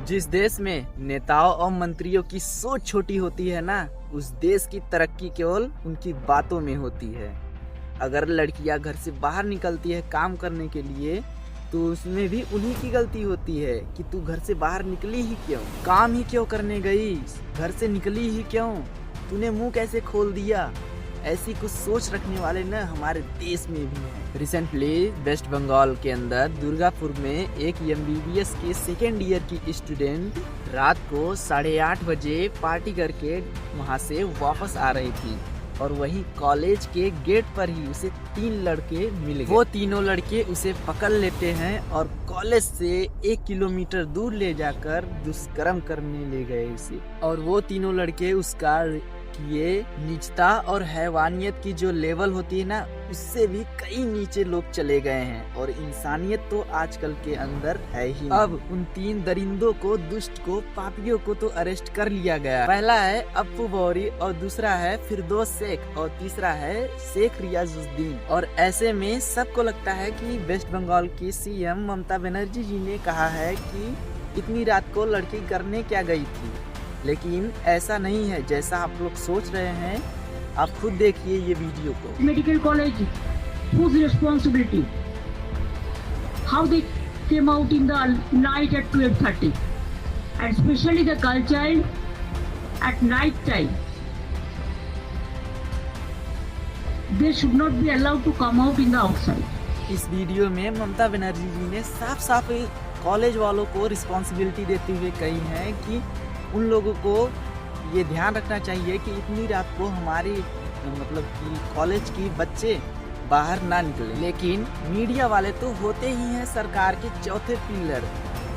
जिस देश में नेताओं और मंत्रियों की सोच छोटी होती है ना, उस देश की तरक्की केवल उनकी बातों में होती है। अगर लड़कियां घर से बाहर निकलती है काम करने के लिए, तो उसमें भी उन्हीं की गलती होती है कि तू घर से बाहर निकली ही क्यों, काम ही क्यों करने गई, घर से निकली ही क्यों, तूने मुंह कैसे खोल दिया। ऐसी कुछ सोच रखने वाले न हमारे देश में भी हैं। रिसेंटली वेस्ट बंगाल के अंदर दुर्गापुर में एक MBBS के सेकेंड ईयर की स्टूडेंट रात को 8:30 बजे पार्टी करके वहां से वापस आ रही थी और वहीं कॉलेज के गेट पर ही उसे 3 लड़के मिल गए। वो तीनों लड़के उसे पकड़ लेते हैं और कॉलेज से 1 किलोमीटर दूर ले जाकर दुष्कर्म करने ले गए उसे। और वो तीनों लड़के उसका ये नीचता और हैवानियत की जो लेवल होती है ना, उससे भी कई नीचे लोग चले गए हैं और इंसानियत तो आजकल के अंदर है ही। अब उन 3 दरिंदों को, दुष्ट को, पापियों को तो अरेस्ट कर लिया गया। पहला है अप्पू बौरी और दूसरा है फिरदौस शेख और तीसरा है शेख रियाजुद्दीन। और ऐसे में सबको लगता है कि वेस्ट बंगाल की CM ममता बनर्जी जी ने कहा है कि इतनी रात को लड़की करने क्या गई थी, लेकिन ऐसा नहीं है जैसा आप लोग सोच रहे हैं। आप खुद देखिए ये वीडियो को। Medical college whose responsibility? How they came out in the night at 12:30 and especially the girl child at night time. They should not be allowed to come out in the outside. इस video में ममता बनर्जी जी ने साफ साफ college वालों को responsibility देते हुए कही है कि उन लोगों को ये ध्यान रखना चाहिए कि इतनी रात को हमारे मतलब कि कॉलेज की बच्चे बाहर ना निकले। लेकिन मीडिया वाले तो होते ही हैं सरकार के चौथे पिलर।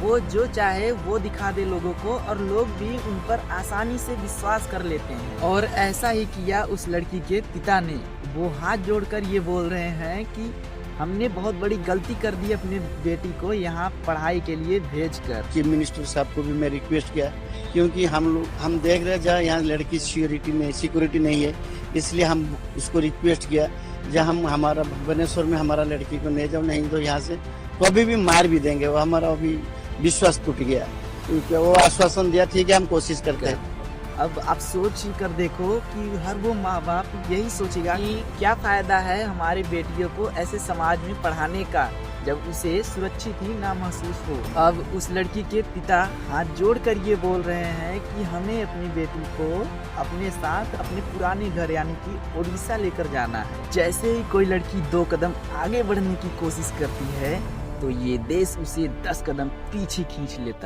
वो जो चाहे वो दिखा दे लोगों को और लोग भी उन पर आसानी से विश्वास कर लेते हैं। और ऐसा ही किया उस लड़की के पिता ने। वो हाथ जोड़कर ये बोल रहे हैं कि हमने बहुत बड़ी गलती कर दी अपने बेटी को यहाँ पढ़ाई के लिए भेजकर। चीफ मिनिस्टर साहब को भी मैं रिक्वेस्ट किया, क्योंकि हम देख रहे हैं जहाँ यहाँ लड़की सिक्योरिटी नहीं है, इसलिए हम उसको रिक्वेस्ट किया जहाँ हम हमारा भुवनेश्वर में हमारा लड़की को ले जाओ, नहीं तो यहाँ से कभी भी मार भी देंगे। वो हमारा अभी विश्वास टूट गया, क्योंकि वो आश्वासन दिया ठीक है हम कोशिश करते हैं। अब आप सोच कर देखो कि हर वो माँ बाप यही सोचेगा कि क्या फायदा है हमारी बेटियों को ऐसे समाज में पढ़ाने का जब उसे सुरक्षित ही ना महसूस हो। अब उस लड़की के पिता हाथ जोड़कर ये बोल रहे हैं कि हमें अपनी बेटी को अपने साथ अपने पुराने घर यानी कि ओडिशा लेकर जाना है। जैसे ही कोई लड़की 2 कदम आगे बढ़ने की कोशिश करती है तो ये देश उसे 10 कदम पीछे खींच लेता है।